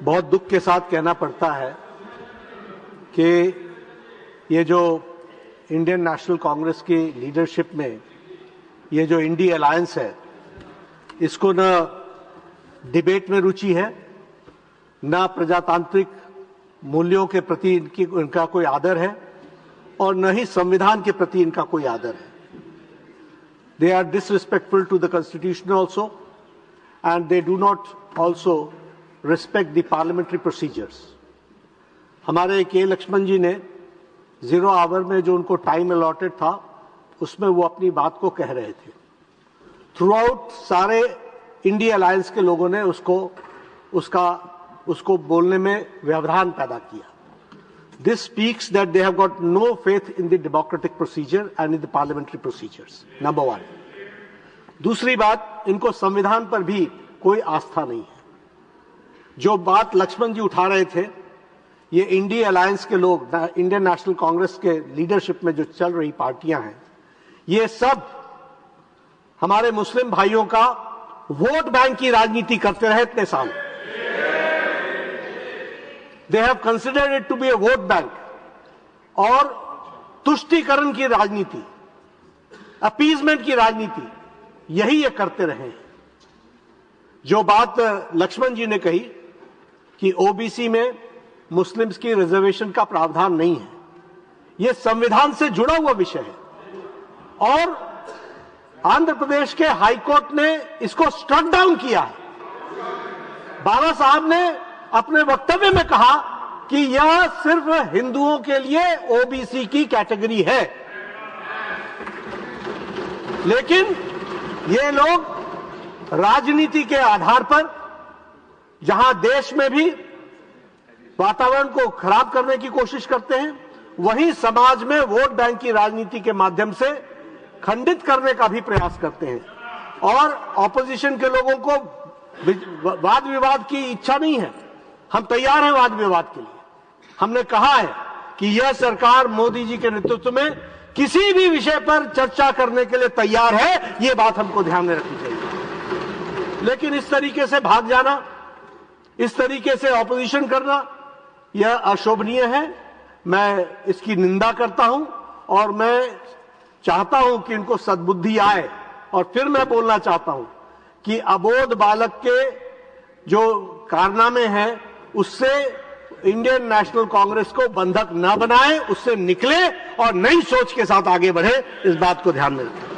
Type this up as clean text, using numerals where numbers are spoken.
बहुत दुख के साथ कहना पड़ता है कि ये जो इंडियन नेशनल कांग्रेस की लीडरशिप में ये जो इंडी अलायंस है, इसको न डिबेट में रुचि है, न प्रजातांत्रिक मूल्यों के प्रति इनका कोई आदर है और न ही संविधान के प्रति इनका कोई आदर है। They are disrespectful to the constitution also, and they do not also respect the parliamentary procedures. हमारे के लक्ष्मण जी ने 0 आवर में जो उनको टाइम अलॉटेड था, उसमें वो अपनी बात को कह रहे थे। थ्रू आउट सारे इंडिया अलायंस के लोगों ने उसको बोलने में व्यवधान पैदा किया। This speaks that they have got no faith in the democratic procedure and in the parliamentary procedures. Number one. दूसरी बात, इनको संविधान पर भी कोई आस्था नहीं है। जो बात लक्ष्मण जी उठा रहे थे, ये इंडिया अलायंस के लोग, इंडियन नेशनल कांग्रेस के लीडरशिप में जो चल रही पार्टियां हैं, ये सब हमारे मुस्लिम भाइयों का वोट बैंक की राजनीति करते रहे इतने साल। They have considered it to be a vote bank और तुष्टीकरण की राजनीति, अपीजमेंट की राजनीति, यही ये करते रहे। जो बात लक्ष्मण जी ने कही कि ओबीसी में मुस्लिम्स की रिजर्वेशन का प्रावधान नहीं है, यह संविधान से जुड़ा हुआ विषय है और आंध्र प्रदेश के हाईकोर्ट ने इसको स्ट्रक डाउन किया है। बाबा साहब ने अपने वक्तव्य में कहा कि यह सिर्फ हिंदुओं के लिए ओबीसी की कैटेगरी है, लेकिन ये लोग राजनीति के आधार पर, जहां देश में भी वातावरण को खराब करने की कोशिश करते हैं, वहीं समाज में वोट बैंक की राजनीति के माध्यम से खंडित करने का भी प्रयास करते हैं। और ऑपोजिशन के लोगों को वाद विवाद की इच्छा नहीं है। हम तैयार हैं वाद विवाद के लिए। हमने कहा है कि यह सरकार मोदी जी के नेतृत्व में किसी भी विषय पर चर्चा करने के लिए तैयार है, यह बात हमको ध्यान में रखनी चाहिए। लेकिन इस तरीके से भाग जाना, इस तरीके से ऑपोजिशन करना, यह अशोभनीय है। मैं इसकी निंदा करता हूं और मैं चाहता हूं कि इनको सद्बुद्धि आए। और फिर मैं बोलना चाहता हूं कि अबोध बालक के जो कारनामे हैं, उससे इंडियन नेशनल कांग्रेस को बंधक न बनाए, उससे निकले और नई सोच के साथ आगे बढ़े, इस बात को ध्यान में रखें।